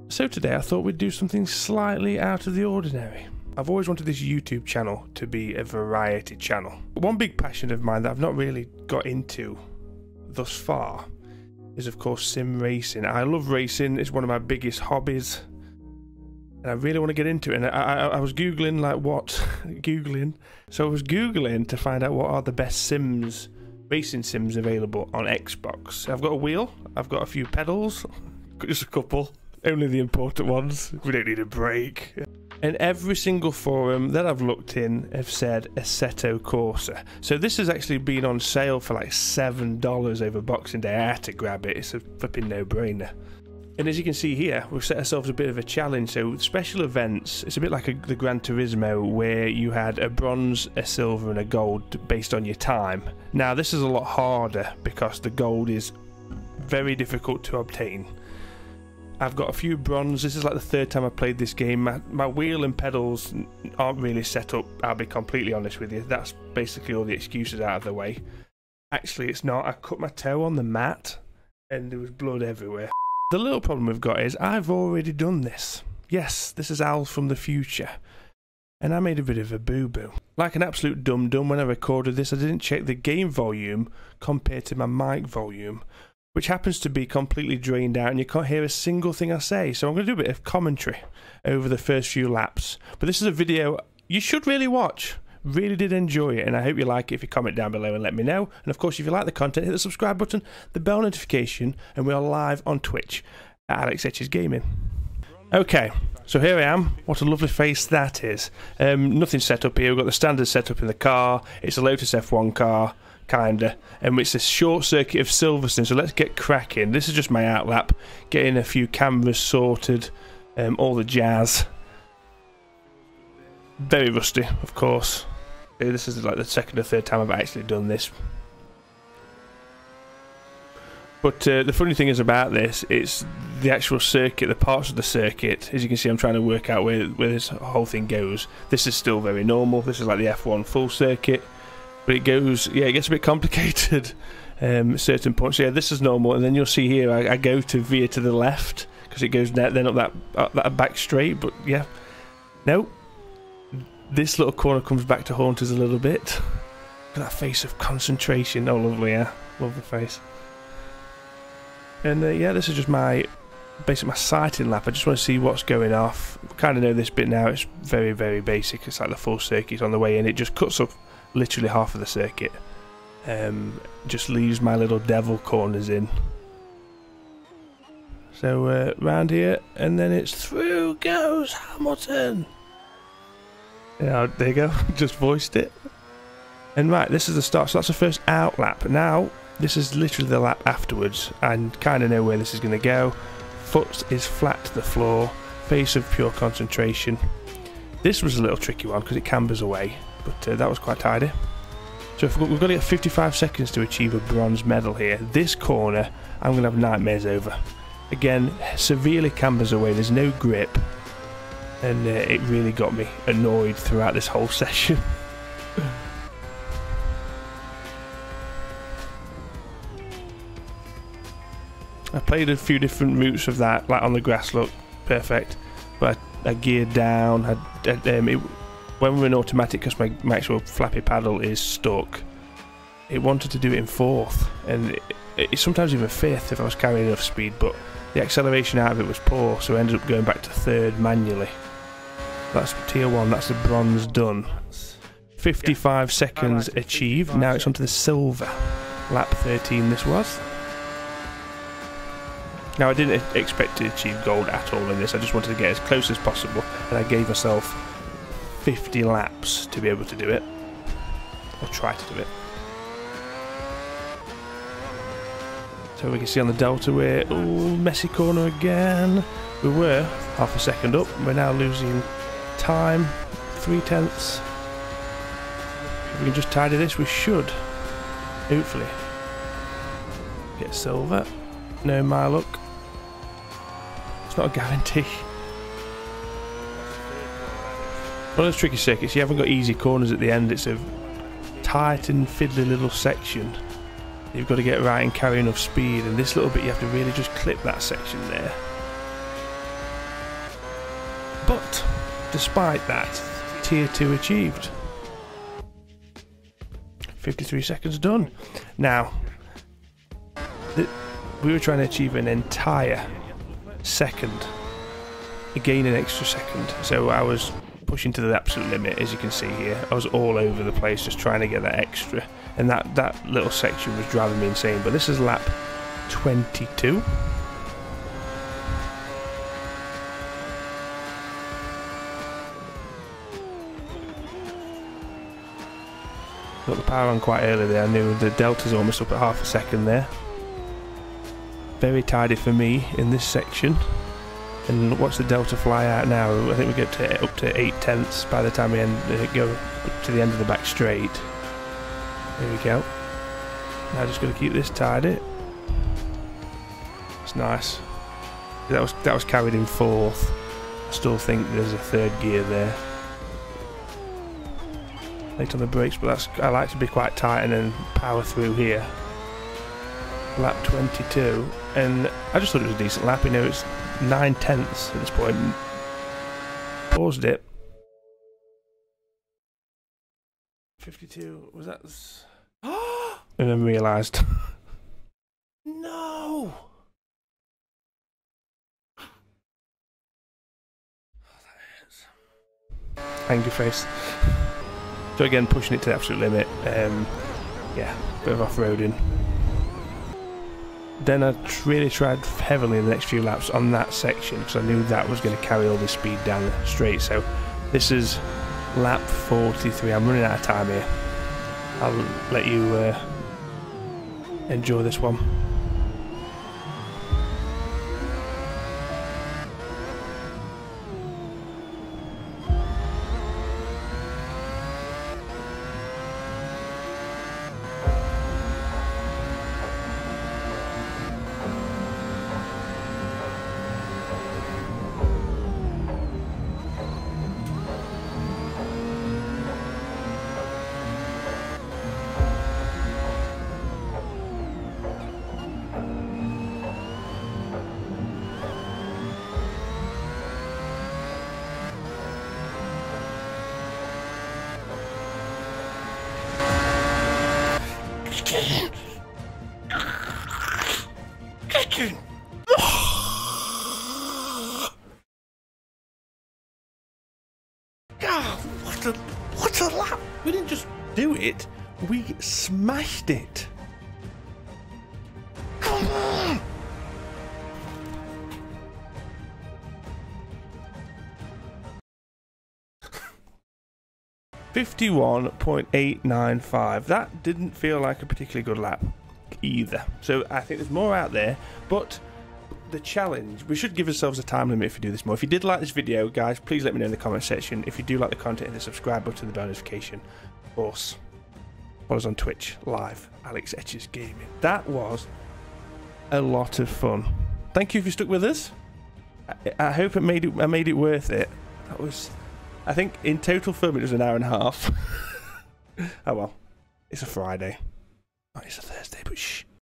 So today I thought we'd do something slightly out of the ordinary. I've always wanted this YouTube channel to be a variety channel. One big passion of mine that I've not really got into thus far is of course sim racing. I love racing, it's one of my biggest hobbies and I really want to get into it. And I was googling so I was googling to find out what are the best racing sims available on Xbox. I've got a wheel, I've got a few pedals, just a couple, only the important ones, we don't need a break. And every single forum that I've looked in have said Assetto Corsa. So this has actually been on sale for like $7 over Boxing Day. I had to grab it, it's a flipping no-brainer. And as you can see here, we've set ourselves a bit of a challenge. So special events, it's a bit like the Gran Turismo where you had a bronze, a silver and a gold based on your time. Now this is a lot harder because the gold is very difficult to obtain. I've got a few bronze. This is like the third time I've played this game. My wheel and pedals aren't really set up, I'll be completely honest with you. That's basically all the excuses out of the way. Actually it's not, I cut my toe on the mat and there was blood everywhere. The little problem we've got is I've already done this. Yes, this is Al from the future. And I made a bit of a boo-boo. Like an absolute dum-dum when I recorded this, I didn't check the game volume compared to my mic volume, which happens to be completely drained out and you can't hear a single thing I say. So I'm going to do a bit of commentary over the first few laps. But this is a video you should really watch. Really did enjoy it and I hope you like it. If you comment down below and let me know. And of course if you like the content, hit the subscribe button, the bell notification, and we are live on Twitch at Etches Gaming. Okay, so here I am. What a lovely face that is. Nothing set up here. We've got the standard setup in the car. It's a Lotus F1 car. Kinda, and it's a short circuit of Silverstone, so let's get cracking. This is just my outlap, getting a few cameras sorted, all the jazz. Very rusty, of course. This is like the second or third time I've actually done this. But the funny thing is about this, it's the actual circuit, the parts of the circuit. As you can see, I'm trying to work out where this whole thing goes. This is still very normal. This is like the F1 full circuit. But it goes, yeah, it gets a bit complicated at certain points. So yeah, this is normal, and then you'll see here I go to veer to the left because it goes then up that back straight. But yeah, no, this little corner comes back to haunt us a little bit. Look at that face of concentration. Oh, lovely, yeah, lovely face. And yeah, this is just basically my sighting lap. I just want to see what's going off. Kind of know this bit now. It's very, very basic. It's like the full circuit on the way in. It just cuts up literally half of the circuit. Just leaves my little devil corners in. So round here, and then it's through goes Hamilton. Yeah, there you go. Just voiced it. And right, this is the start. So that's the first out lap. Now this is literally the lap afterwards, and kind of know where this is going to go. Foot is flat to the floor. Face of pure concentration. This was a little tricky one because it cambers away. But that was quite tidy. So we've got to get 55 seconds to achieve a bronze medal here. This corner I'm going to have nightmares over. Again, severely cambers away, there's no grip. And it really got me annoyed throughout this whole session. I played a few different routes of that, like on the grass, look, perfect. But I geared down, when we're in automatic, because my actual flappy paddle is stuck, it wanted to do it in fourth, and it's sometimes even fifth if I was carrying enough speed, but the acceleration out of it was poor, so I ended up going back to third manually. That's tier 1, that's the bronze done. 55 seconds achieved, now it's onto the silver. Lap 13 this was. Now I didn't expect to achieve gold at all in this, I just wanted to get as close as possible, and I gave myself 50 laps to be able to do it, or try to do it. So we can see on the delta we're, ooh, messy corner again. We were half a second up, we're now losing time, 3/10. If we can just tidy this, we should hopefully get silver. No, my luck. It's not a guarantee. One of those tricky circuits, you haven't got easy corners at the end, it's a tight and fiddly little section. You've got to get right and carry enough speed, and this little bit you have to really just clip that section there. But despite that, tier 2 achieved. 53 seconds done. Now, we were trying to achieve an entire second, gain an extra second. So I was pushing to the absolute limit, as you can see here. I was all over the place just trying to get that extra, and that little section was driving me insane. But this is lap 22. Got the power on quite early there. I knew the delta's almost up at half a second there. Very tidy for me in this section. And watch the delta fly out now. I think we get up to 8/10 by the time we go up to the end of the back straight. There we go. Now just got to keep this tidy. It's nice. That was carried in fourth. I still think there's a third gear there. Late on the brakes, but I like to be quite tight and then power through here. Lap 22, and I just thought it was a decent lap. You know, it's 9/10 at this point. Paused it. 52, was that? And then realised. No! Angry face. So again, pushing it to the absolute limit. Yeah, bit of off-roading. Then I really tried heavily in the next few laps on that section because I knew that was going to carry all the speed down the straight. So this is lap 43. I'm running out of time here. I'll let you enjoy this one. What a lap! We didn't just do it, we smashed it. Come on! 51.895. That didn't feel like a particularly good lap either. So I think there's more out there, but the challenge, we should give ourselves a time limit if we do this more. If you did like this video, guys, please let me know in the comment section. If you do like the content, hit the subscribe button, the bell notification. Of course, follow us on Twitch live, Alex Etches Gaming. That was a lot of fun. Thank you if you stuck with us. I hope I made it worth it. That was, I think in total film it was an hour and a half. Oh well, it's a Friday. Oh, it's a Thursday, but shh.